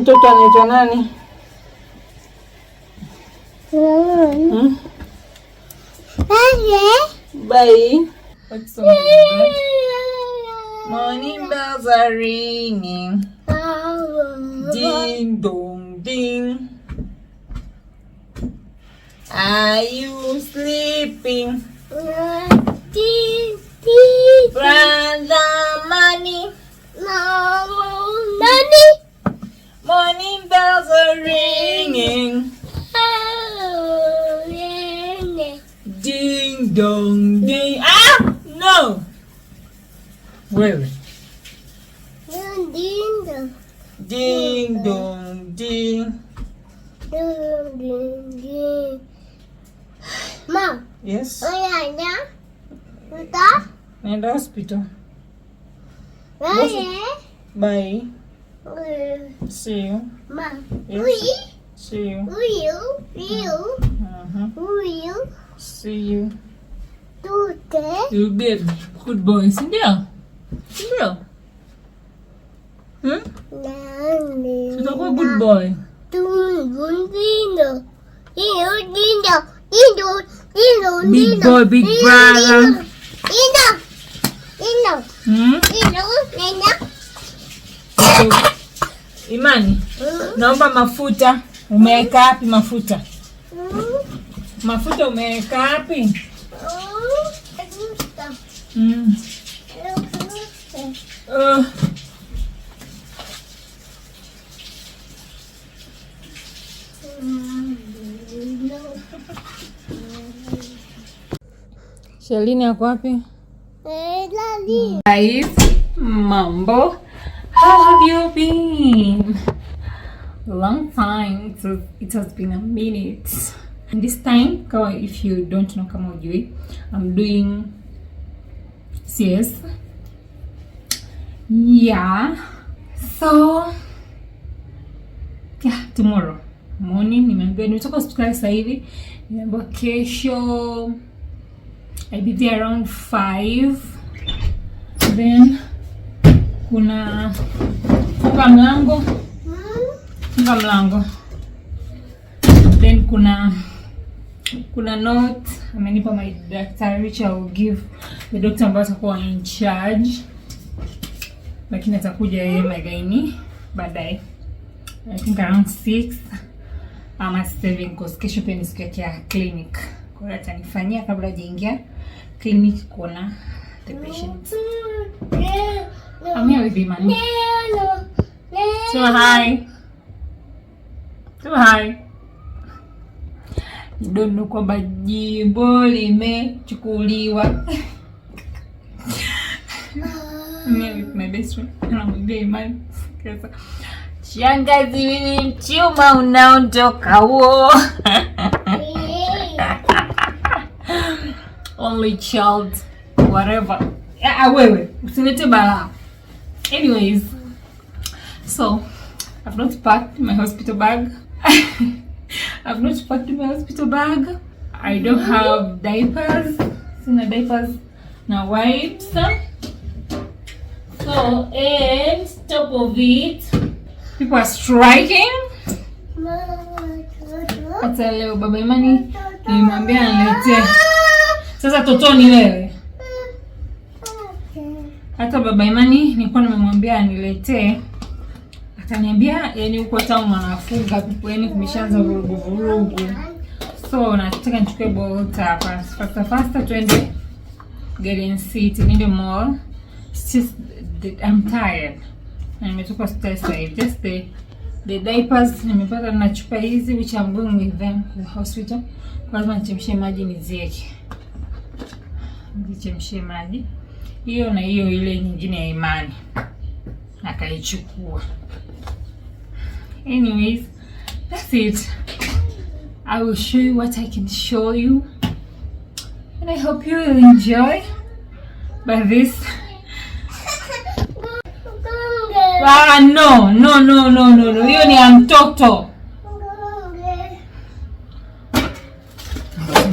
mtoto anaitwa nani? Bye. What's song is that? Morning bells are ringing. Ding dong ding. Are you sleeping? Brother money. Morning bells are ringing. Ding dong ding. Ah! No! Where? Ding dong. Ding dong ding. Ding ding ding. Mom. Yes? Ayahnya. Kita. Nenda hospital. Bye. Bye. See you. Mom. Yes. See you. See you. Today. You'll be a good boy. Sit down. Sit down. So talk a good boy. Big boy, big brother. Imani, naomba mafuta. Umeweka wapi mafuta? Mafuta umeweka wapi? Shelini yako wapi? Guys, mambo. How have you been? Long time. It has been a minute. And this time, if you don't know kama ujui, I'm doing CS. Yeah. So yeah, tomorrow morning nimeambiwa nimetoka hospitali sasa hivi. Nimeambiwa kesho I'll be there around 5. Then kuna funga mlango. Then kuna note amenipa my doctor, which I will give the doctor ambaye atakuwa in charge, lakini atakuja yeye magaini baadaye, I think around 6 ama 7, because kesho pia ni siku ya clinic. Kwa hiyo atanifanyia kabla hajaingia clinic kuona the patient. I'm here with Imani. So hi. You don't know kwamba jimbo limechukuliwa. With my best friend. Namwambia Imani. Shangazi ni mchuma unaondoka huo. Only child, whatever. Wewe, usilete balaa. Anyways, so I've not packed my hospital bag. I don't have diapers. Sina diapers na wipes. So, and top of it, people are striking. Hata leo baba Imani nimwambia aniletee. Sasa totoni wewe. Hata baba Imani nilikuwa nimemwambia aniletee. Akaniambia yani uko town anafunga pipo, yani kumeshaanza vurugu. So nataka nichukue bolt hapa. Faster twende Garden City, niende mall. It's just I'm tired. Na nimetoka hospitali sasa hivi. Just the diapers nimepata na chupa hizi, which I'm going with them to the hospital. Kwanza nichemshie maji nizieke. Nichemshie maji. Hiyo na hiyo ile nyingine ya Imani. Akaichukua. Anyways, that's it. I will show you what I can show you. And I hope you will enjoy. But this no. Hiyo ni ya mtoto.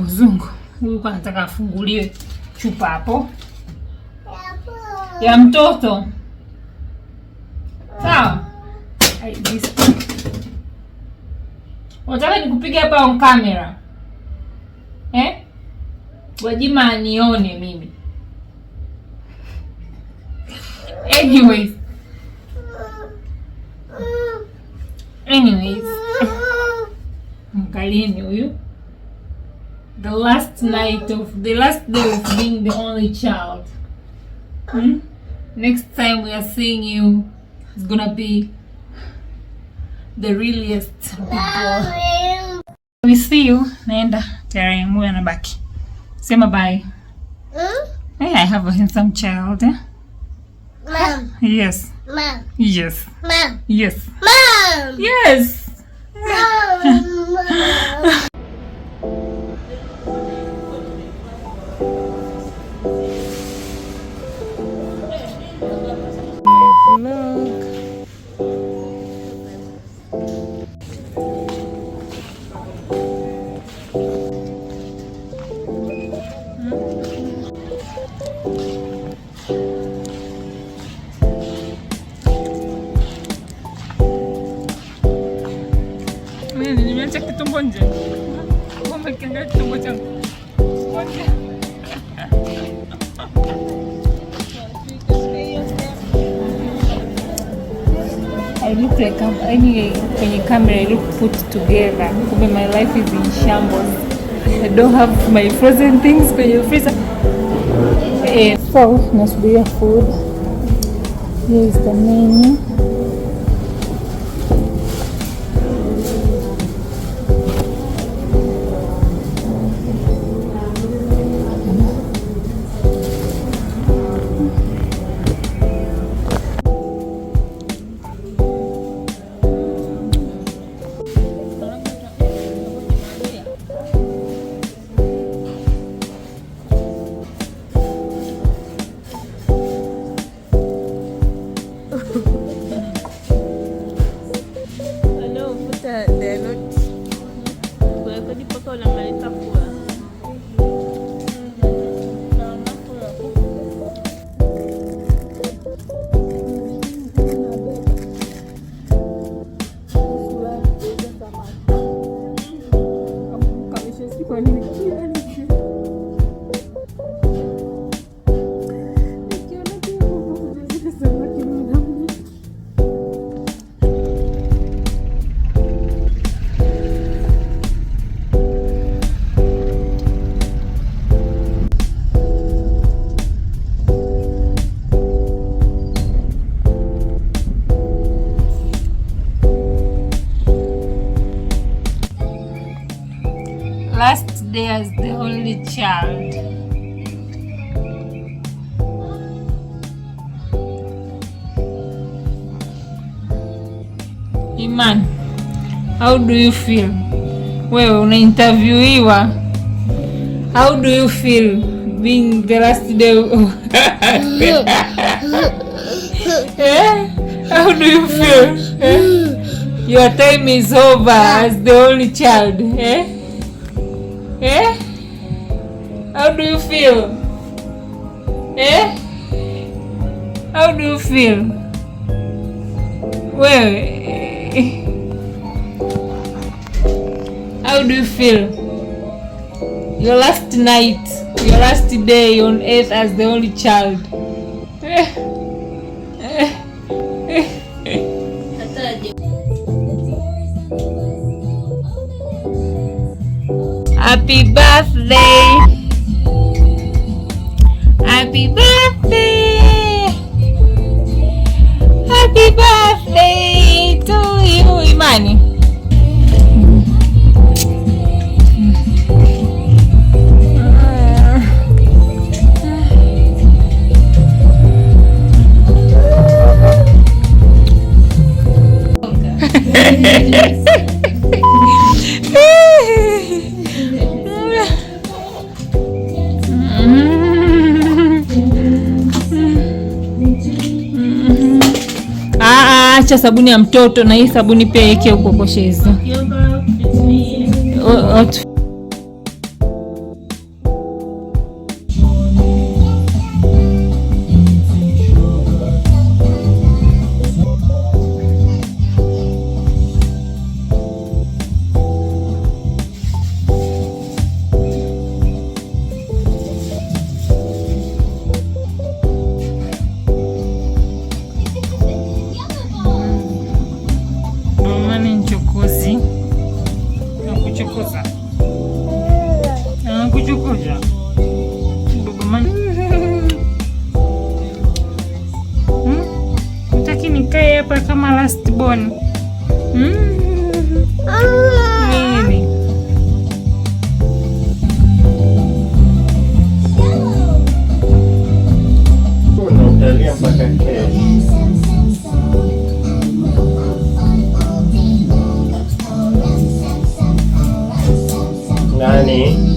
Mzungu. Huyu kwa nataka afunguliwe chupa hapo. Ya mtoto. Sawa. Unataka nikupiga hapa on camera? Wajima anione mimi. Anyways. Mkalieni huyu. The last day of being the only child. Next time we are seeing you, it's gonna be the realest big boy. We see you. Naenda tayari muda nabaki. Sema bye. Hey, I have a handsome child. Mom. Yes. Mom. Yes. Mom. Yes. Mom. Yes. Mom. Nimeacha kitumbo nje. Umekinga kitumbo changu. I look like kwenye camera I look put together. Kumbe my life is in shambles. I don't have my frozen things kwenye freezer. So, nasubiria food. Here is the menu. Last day as the only child. Iman, how do you feel? Wewe unainterviewiwa. How do you feel being the last day? How do you feel? Your time is over as the only child. How do you feel? How do you feel? How do you feel? Your last night, your last day on earth as the only child. Happy birthday! Happy birthday! Happy birthday to you, Imani. Acha sabuni ya mtoto na hii sabuni pia yeke huko koshezi. akae hapa kama last born. Nini? Unautalia mpaka kesho. Nani?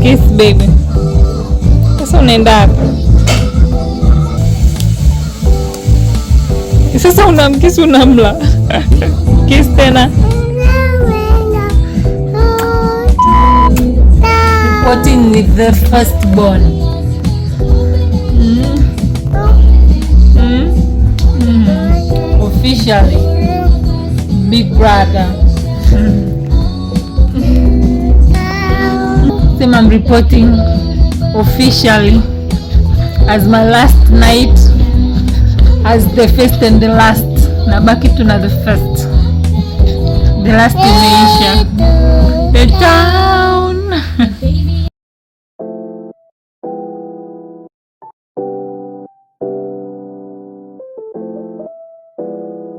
Kiss baby. Sasa unaenda hapa. Sasa unamkiss unamla. Kiss tena. Reporting with the firstborn. Officially big brother. I'm reporting officially as my last night, as the first and the last. Nabaki tuna the first, the last imeisha. The town